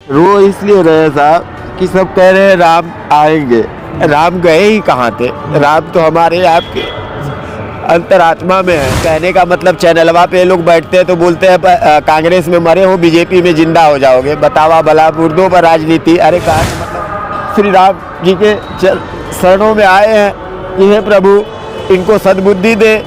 रो इसलिए रहे साहब कि सब कह रहे हैं राम आएंगे, राम गए ही कहाँ थे। राम तो हमारे आपके अंतरात्मा में है। कहने का मतलब चैनलवा पे लोग बैठते हैं तो बोलते हैं कांग्रेस में मरे हो बीजेपी में जिंदा हो जाओगे। बतावा भला मुर्दों पर राजनीति। अरे कहा मतलब श्री राम जी के शरणों में आए हैं, इन्हें प्रभु इनको सद्बुद्धि दे।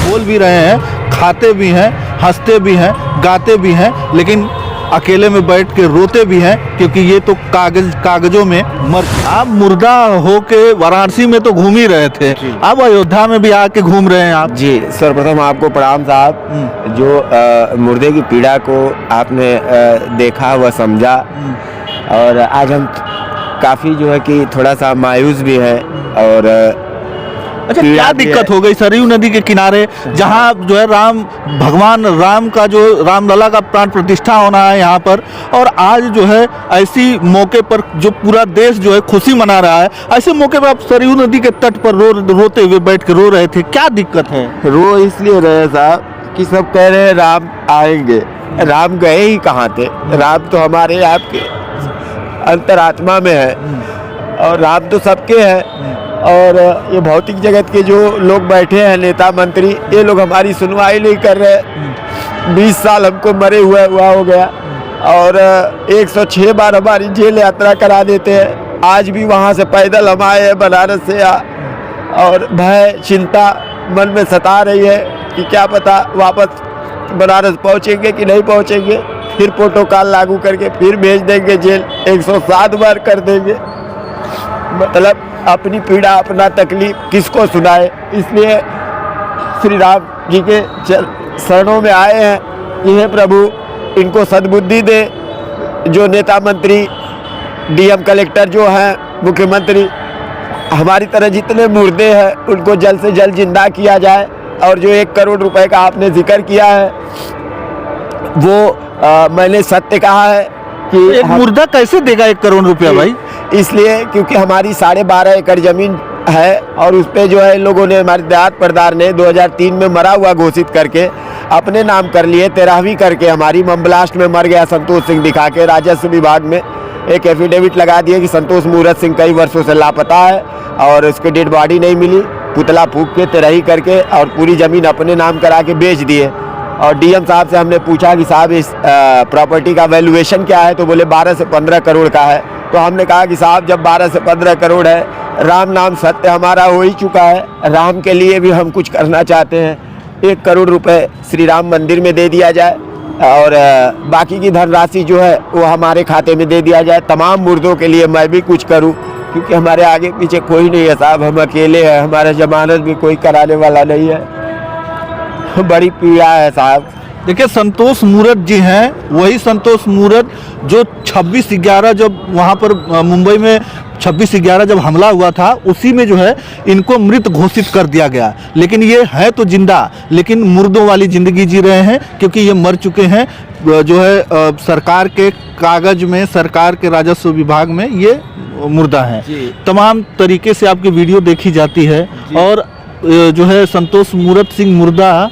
बोल भी रहे हैं, खाते भी हैं, हंसते भी हैं, गाते भी हैं, लेकिन अकेले में बैठ के रोते भी हैं, क्योंकि ये तो कागजों में मर। आप मुर्दा हो के वाराणसी में तो घूम ही रहे थे, अब अयोध्या में भी आके घूम रहे हैं आप। जी सर्वप्रथम आपको प्रणाम साहब। जो मुर्दे की पीड़ा को आपने देखा व समझा, और आज हम काफ़ी जो है कि थोड़ा सा मायूस भी है। और अच्छा, क्या दिक्कत हो गई सरयू नदी के किनारे, जहाँ जो है भगवान राम का जो रामलला का प्राण प्रतिष्ठा होना है यहाँ पर, और आज जो है ऐसी मौके पर जो पूरा देश जो है खुशी मना रहा है, ऐसे मौके पर आप सरयू नदी के तट पर रोते हुए बैठ के रो रहे थे, क्या दिक्कत है? रो इसलिए रहे साहब कि सब कह रहे हैं राम आएंगे, राम गए ही कहाँ थे। राम तो हमारे आपके अंतरात्मा में है, और राम तो सबके हैं। और ये भौतिक जगत के जो लोग बैठे हैं, नेता मंत्री, ये लोग हमारी सुनवाई नहीं कर रहे। 20 साल हमको मरे हुआ हो गया, और 106 बार हमारी जेल यात्रा करा देते हैं। आज भी वहाँ से पैदल हम आए हैं बनारस से, और भय चिंता मन में सता रही है कि क्या पता वापस बनारस पहुँचेंगे कि नहीं पहुँचेंगे। फिर प्रोटोकॉल लागू करके फिर भेज देंगे जेल, 107 बार कर देंगे। मतलब अपनी पीड़ा अपना तकलीफ किसको सुनाए। इसलिए श्री राम जी के शरणों में आए हैं, इन्हें प्रभु इनको सद्बुद्धि दे। जो नेता मंत्री, डीएम कलेक्टर जो हैं, मुख्यमंत्री, हमारी तरह जितने मुर्दे हैं उनको जल्द से जल्द जिंदा किया जाए। और जो 1 करोड़ रुपए का आपने जिक्र किया है, वो मैंने सत्य कहा है कि एक मुर्दा कैसे देगा 1 करोड़ रुपया भाई? इसलिए क्योंकि हमारी 12.5 एकड़ जमीन है, और उस पे जो है लोगों ने, हमारे देहात प्रधान ने 2003 में मरा हुआ घोषित करके अपने नाम कर लिए। 13वीं करके हमारी बम ब्लास्ट में मर गया संतोष सिंह दिखा के राजस्व विभाग में एक एफिडेविट लगा दिए कि संतोष मूरत सिंह कई वर्षों से लापता है, और उसकी डेड बॉडी नहीं मिली। पुतला फूंक के 13 करके और पूरी ज़मीन अपने नाम करा के बेच दिए। और डीएम साहब से हमने पूछा कि साहब इस प्रॉपर्टी का वैल्यूएशन क्या है, तो बोले 12 से 15 करोड़ का है। तो हमने कहा कि साहब जब 12 से 15 करोड़ है, राम नाम सत्य हमारा हो ही चुका है, राम के लिए भी हम कुछ करना चाहते हैं। 1 करोड़ रुपए श्री राम मंदिर में दे दिया जाए, और बाकी की धनराशि जो है वो हमारे खाते में दे दिया जाए। तमाम मुर्दों के लिए मैं भी कुछ करूं, क्योंकि हमारे आगे पीछे कोई नहीं है साहब, हम अकेले हैं, हमारा जमानत भी कोई कराने वाला नहीं है। बड़ी पीड़ा है साहब। देखिए, संतोष मूरत जी हैं, वही संतोष मूरत जो 26/11 जब वहाँ पर मुंबई में 26/11 जब हमला हुआ था, उसी में जो है इनको मृत घोषित कर दिया गया। लेकिन ये है तो जिंदा, लेकिन मुर्दों वाली ज़िंदगी जी रहे हैं, क्योंकि ये मर चुके हैं। जो है सरकार के कागज में, सरकार के राजस्व विभाग में ये मुर्दा हैं। तमाम तरीके से आपकी वीडियो देखी जाती है, और जो है संतोष मूरत सिंह मुर्दा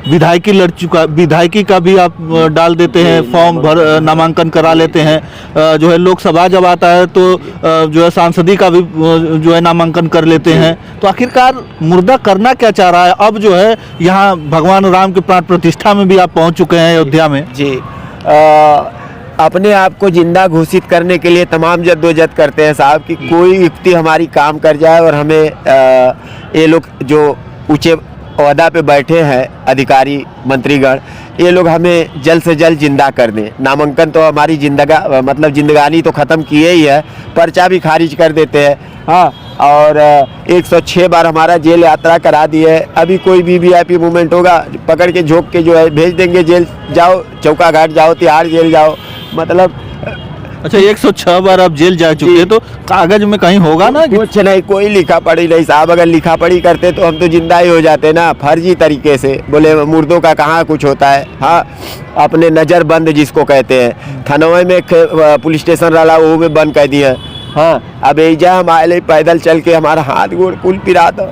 विधायकी लड़ चुका, विधायकी का भी आप डाल देते हैं, फॉर्म भर नामांकन करा लेते हैं। जो है लोकसभा जब आता है तो जो है सांसदी का भी जो है नामांकन कर लेते हैं। तो आखिरकार मुर्दा करना क्या चाह रहा है? अब जो है यहाँ भगवान राम के प्राण प्रतिष्ठा में भी आप पहुँच चुके हैं अयोध्या में। जी अपने आप को जिंदा घोषित करने के लिए तमाम जद्दोजहद करते हैं साहब, कि कोई युक्ति हमारी काम कर जाए और हमें ये लोग जो ऊंचे ओहदा पे बैठे हैं अधिकारी मंत्रीगण, ये लोग हमें जल्द से जल्द जिंदा कर दें। नामांकन तो हमारी जिंदगानी तो ख़त्म किए ही है, पर्चा भी खारिज कर देते हैं। हाँ, और 106 बार हमारा जेल यात्रा करा दी है। अभी कोई भी वीआईपी मूवमेंट होगा, पकड़ के झोंक के जो है भेज देंगे जेल, जाओ चौका घाट जाओ, तिहाड़ जेल जाओ। मतलब अच्छा, 106 बार आप जेल जा चुके हैं, तो कागज में कहीं होगा ना? कुछ नहीं, कोई लिखा पढ़ी नहीं साहब। अगर लिखा पढ़ी करते तो हम तो जिंदा ही हो जाते ना, फर्जी तरीके से। बोले मुर्दों का कहाँ कुछ होता है। हाँ, अपने नज़र बंद जिसको कहते हैं, थनोए में पुलिस स्टेशन रहा, वो में बंद कर दिया। हाँ, अब एजा हम आए पैदल चल के, हमारा हाथ गोड़ कुल पिरा था।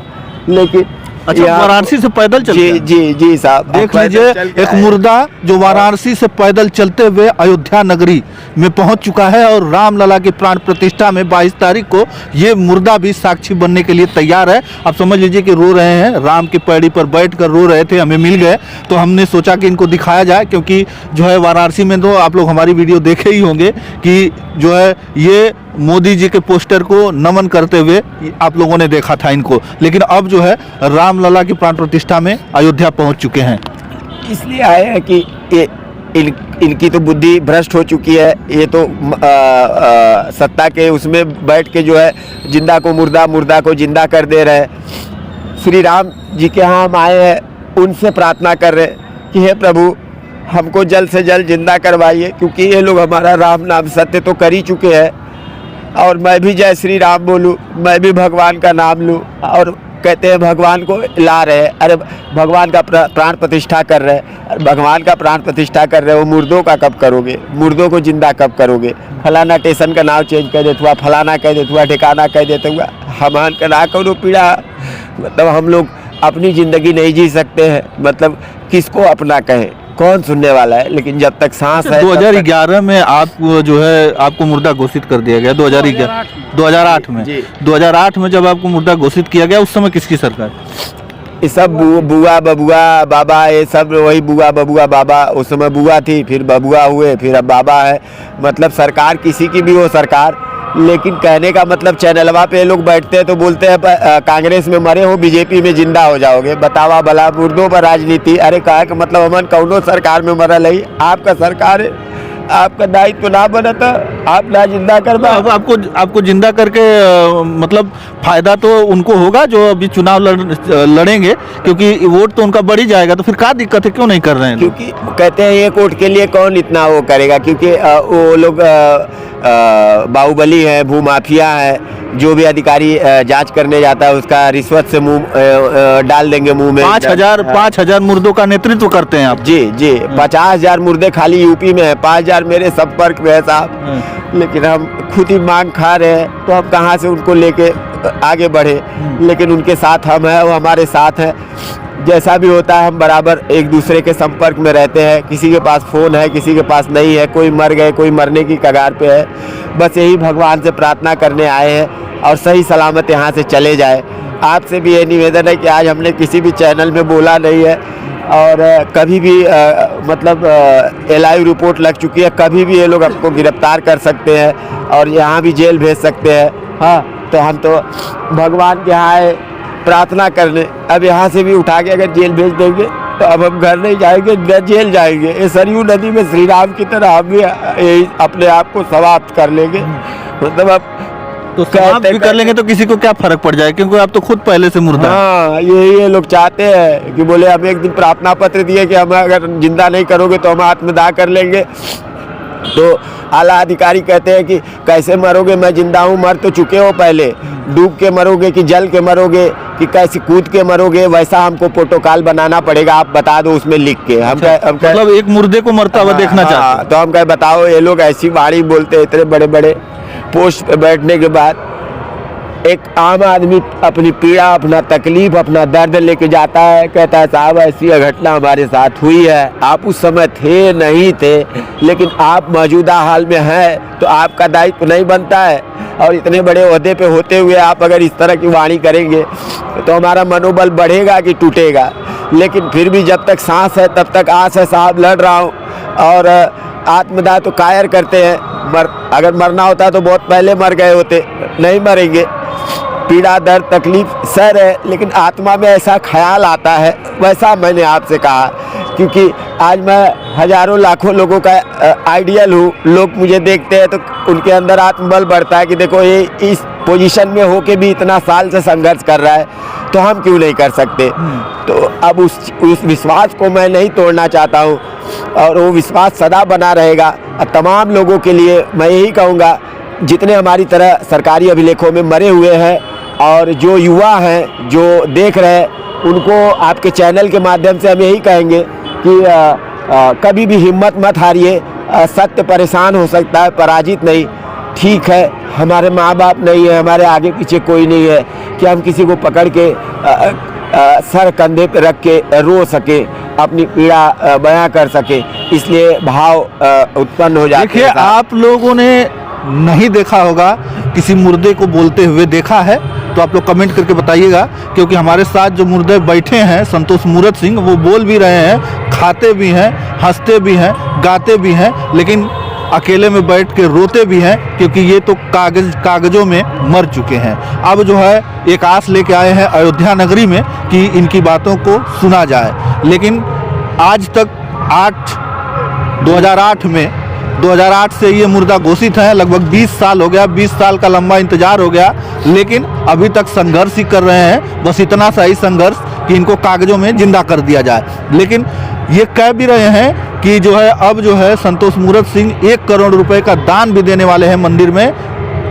लेकिन अच्छा, यहाँ- वाराणसी से पैदल चलते जी हैं? जी जी साहब, देख पैदल लीजिए, चल के एक आए। मुर्दा जो वाराणसी से पैदल चलते हुए अयोध्या नगरी में पहुंच चुका है और रामलला की प्राण प्रतिष्ठा में 22 तारीख को ये मुर्दा भी साक्षी बनने के लिए तैयार है। आप समझ लीजिए कि रो रहे हैं, राम की पैड़ी पर बैठकर रो रहे थे, हमें मिल गए तो हमने सोचा कि इनको दिखाया जाए, क्योंकि जो है वाराणसी में तो आप लोग हमारी वीडियो देखे ही होंगे कि जो है ये मोदी जी के पोस्टर को नमन करते हुए आप लोगों ने देखा था इनको, लेकिन अब जो है रामलला की प्राण प्रतिष्ठा में अयोध्या पहुंच चुके हैं। इसलिए आए हैं कि ये इनकी तो बुद्धि भ्रष्ट हो चुकी है। ये तो सत्ता के उसमें बैठ के जो है जिंदा को मुर्दा, मुर्दा को जिंदा कर दे रहे हैं। श्री राम जी के यहाँ हम आए हैं, उनसे प्रार्थना कर रहे हैं कि हे प्रभु हमको जल्द से जल्द जिंदा करवाइए, क्योंकि ये लोग हमारा राम नाम सत्य तो कर ही चुके हैं। और मैं भी जय श्री राम बोलूँ, मैं भी भगवान का नाम लूँ, और कहते हैं भगवान को ला रहे हैं। अरे भगवान का प्राण प्रतिष्ठा कर रहे हैं, भगवान का प्राण प्रतिष्ठा कर रहे हो, मुर्दों का कब करोगे? मुर्दों को जिंदा कब करोगे? फलाना स्टेशन का नाम चेंज कर देते हुआ, फलाना कह देते हुआ, ठिकाना कह देते हुआ, हमान का ना करो पीड़ा। मतलब हम लोग अपनी ज़िंदगी नहीं जी सकते हैं, मतलब किसको अपना कहें, कौन सुनने वाला है? लेकिन जब तक सांस है। 2011 में आप जो है आपको मुर्दा घोषित कर दिया गया, 2008 में। जी। 2008 में जब आपको मुर्दा घोषित किया गया, उस समय किसकी सरकार? ये सब बुआ बबुआ बाबा, ये सब वही बुआ बबुआ बाबा। उस समय बुआ थी, फिर बबुआ हुए, फिर अब बाबा है। मतलब सरकार किसी की भी हो सरकार, लेकिन कहने का मतलब चैनलवा पे लोग बैठते हैं तो बोलते हैं कांग्रेस में मरे हो, बीजेपी में जिंदा हो जाओगे। बतावा भला, मुर्दों पर राजनीति। अरे कहा कि मतलब हमन कौनो सरकार में मरल है, आपका सरकार है, आपका दायित्व तो ना बना था, आप ना जिंदा करवा। अब आपको जिंदा करके मतलब फायदा तो उनको होगा जो अभी चुनाव लड़ेंगे, क्योंकि वोट तो उनका बढ़ ही जाएगा, तो फिर क्या दिक्कत है, क्यों नहीं कर रहे हैं? क्योंकि कहते हैं एक वोट के लिए कौन इतना वो करेगा, क्योंकि वो लोग बाहुबली है, भूमाफिया है। जो भी अधिकारी जांच करने जाता है उसका रिश्वत से मुंह डाल देंगे मुंह में। 5,000 मुर्दों का नेतृत्व करते हैं आप? जी जी, 50,000 मुर्दे खाली यूपी में है, 5,000 मेरे संपर्क में है साहब। लेकिन हम खुद ही मांग खा रहे हैं, तो हम कहाँ से उनको लेके आगे बढ़े? लेकिन उनके साथ हम हैं, वो हमारे साथ हैं। जैसा भी होता है हम बराबर एक दूसरे के संपर्क में रहते हैं। किसी के पास फ़ोन है, किसी के पास नहीं है, कोई मर गए, कोई मरने की कगार पे है। बस यही भगवान से प्रार्थना करने आए हैं और सही सलामत यहाँ से चले जाए। आपसे भी ये निवेदन है कि आज हमने किसी भी चैनल में बोला नहीं है, और कभी भी मतलब लाइव रिपोर्ट लग चुकी है, कभी भी ये लोग आपको गिरफ्तार कर सकते हैं और यहाँ भी जेल भेज सकते हैं। हाँ, तो हम तो भगवान के यहाँ आए प्रार्थना करने। अब यहाँ से भी उठा के अगर जेल भेज देंगे तो अब हम घर नहीं जाएंगे, जेल जाएंगे। ये सरयू नदी में श्री राम की तरह हम भी अपने आप को समाप्त कर लेंगे। मतलब अब तो समाप्त भी कर लेंगे तो किसी को क्या फर्क पड़ जाए, क्योंकि आप तो खुद पहले से मुर्दा हैं। हाँ, यही ये लोग चाहते हैं कि बोले हम एक दिन प्रार्थना पत्र दिए कि हमें अगर जिंदा नहीं करोगे तो हम आत्मदाह कर लेंगे। तो आला अधिकारी कहते हैं कि कैसे मरोगे, मैं जिंदा हूँ, मर तो चुके हो पहले, डूब के मरोगे कि जल के मरोगे कि कैसे कूद के मरोगे, वैसा हमको प्रोटोकॉल बनाना पड़ेगा, आप बता दो उसमें लिख के। हम मतलब एक मुर्दे को मरता हुआ देखना चाहते हैं। तो हम कहे बताओ, ये लोग ऐसी वाणी बोलते हैं इतने बड़े बड़े पोस्ट पे बैठने के बाद। एक आम आदमी अपनी पीड़ा, अपना तकलीफ, अपना दर्द लेके जाता है, कहता है साहब ऐसी घटना हमारे साथ हुई है। आप उस समय थे नहीं थे, लेकिन आप मौजूदा हाल में हैं तो आपका दायित्व नहीं बनता है। और इतने बड़े ओहदे पे होते हुए आप अगर इस तरह की वाणी करेंगे तो हमारा मनोबल बढ़ेगा कि टूटेगा? लेकिन फिर भी जब तक सांस है तब तक आस है साहब, लड़ रहा हूँ। और आत्मदाह तो कायर करते हैं, अगर मरना होता तो बहुत पहले मर गए होते, नहीं मरेंगे। पीड़ा, दर्द, तकलीफ सर है, लेकिन आत्मा में ऐसा ख्याल आता है, वैसा मैंने आपसे कहा। क्योंकि आज मैं हजारों लाखों लोगों का आइडियल हूँ, लोग मुझे देखते हैं तो उनके अंदर आत्मबल बढ़ता है कि देखो ये इस पोजीशन में होके भी इतना साल से संघर्ष कर रहा है, तो हम क्यों नहीं कर सकते? तो अब उस विश्वास को मैं नहीं तोड़ना चाहता हूँ, और वो विश्वास सदा बना रहेगा। तमाम लोगों के लिए मैं यही कहूँगा, जितने हमारी तरह सरकारी अभिलेखों में मरे हुए हैं और जो युवा हैं जो देख रहे हैं, उनको आपके चैनल के माध्यम से हम यही कहेंगे कि कभी भी हिम्मत मत हारिए। सत्य परेशान हो सकता है, पराजित नहीं। ठीक है, हमारे माँ बाप नहीं है, हमारे आगे पीछे कोई नहीं है कि हम किसी को पकड़ के सर कंधे पे रख के रो सके, अपनी पीड़ा बयां कर सके, इसलिए भाव उत्पन्न हो जाते देखिए, हैं साहब। आप लोगों ने नहीं देखा होगा, किसी मुर्दे को बोलते हुए देखा है तो आप लोग कमेंट करके बताइएगा, क्योंकि हमारे साथ जो मुर्दे बैठे हैं संतोष मूरत सिंह, वो बोल भी रहे हैं, खाते भी हैं, हंसते भी हैं, गाते भी हैं, लेकिन अकेले में बैठ के रोते भी हैं, क्योंकि ये तो कागजों में मर चुके हैं। अब जो है एक आस लेके आए हैं अयोध्या नगरी में कि इनकी बातों को सुना जाए, लेकिन आज तक 2008 से ये मुर्दा घोषित है, लगभग 20 साल हो गया, 20 साल का लंबा इंतजार हो गया, लेकिन अभी तक संघर्ष ही कर रहे हैं, बस इतना सा ही संघर्ष कि इनको कागजों में जिंदा कर दिया जाए। लेकिन ये कह भी रहे हैं कि जो है अब जो है संतोष मूरत सिंह 1 करोड़ रुपए का दान भी देने वाले हैं मंदिर में,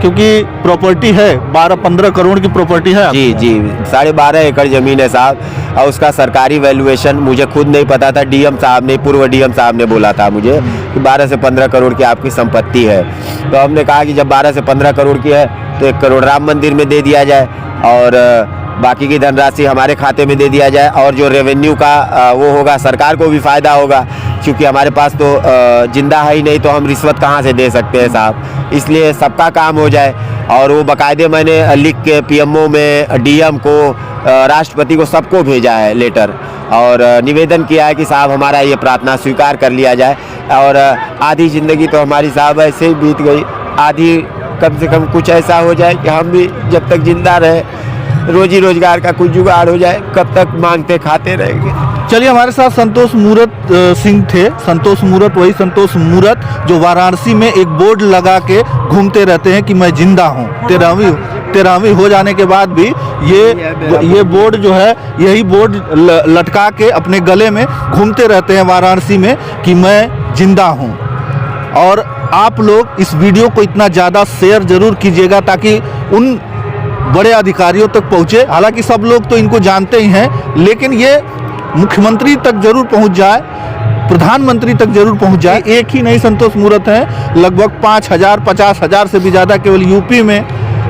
क्योंकि प्रॉपर्टी है 12-15 करोड़ की प्रॉपर्टी है। जी जी, 12.5 एकड़ ज़मीन है साहब, और उसका सरकारी वैल्यूएशन मुझे खुद नहीं पता था, डीएम साहब ने, पूर्व डीएम साहब ने बोला था मुझे कि 12 से 15 करोड़ की आपकी संपत्ति है। तो हमने कहा कि जब 12 से 15 करोड़ की है तो 1 करोड़ राम मंदिर में दे दिया जाए और बाकी की धनराशि हमारे खाते में दे दिया जाए, और जो रेवेन्यू का वो होगा सरकार को भी फ़ायदा होगा, क्योंकि हमारे पास तो जिंदा है ही नहीं, तो हम रिश्वत कहाँ से दे सकते हैं साहब, इसलिए सबका काम हो जाए। और वो बाकायदे मैंने लिख के पीएमओ में, डीएम को, राष्ट्रपति को, सबको भेजा है लेटर, और निवेदन किया है कि साहब हमारा ये प्रार्थना स्वीकार कर लिया जाए। और आधी ज़िंदगी तो हमारी साहब ऐसे ही बीत गई, आधी कम से कम कुछ ऐसा हो जाए कि हम भी जब तक जिंदा रहे रोजी रोजगार का कुछ जुगाड़ हो जाए, कब तक मांगते खाते रहेंगे। चलिए, हमारे साथ संतोष मूरत सिंह थे। संतोष मूरत, वही संतोष मूरत जो वाराणसी में एक बोर्ड लगा के घूमते रहते हैं कि मैं जिंदा हूँ। 13वीं हो जाने के बाद भी ये बोर्ड जो है, यही बोर्ड लटका के अपने गले में घूमते रहते हैं वाराणसी में कि मैं जिंदा हूँ। और आप लोग इस वीडियो को इतना ज़्यादा शेयर जरूर कीजिएगा ताकि उन बड़े अधिकारियों तक पहुँचे। हालांकि सब लोग तो इनको जानते ही हैं, लेकिन ये मुख्यमंत्री तक जरूर पहुंच जाए, प्रधानमंत्री तक जरूर पहुंच जाए। एक ही नहीं संतोष मूरत हैं, लगभग 5,000 50,000 से भी ज़्यादा केवल यूपी में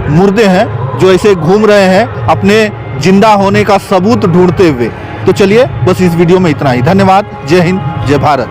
मुर्दे हैं जो ऐसे घूम रहे हैं अपने जिंदा होने का सबूत ढूंढते हुए। तो चलिए, बस इस वीडियो में इतना ही। धन्यवाद। जय हिंद, जय भारत।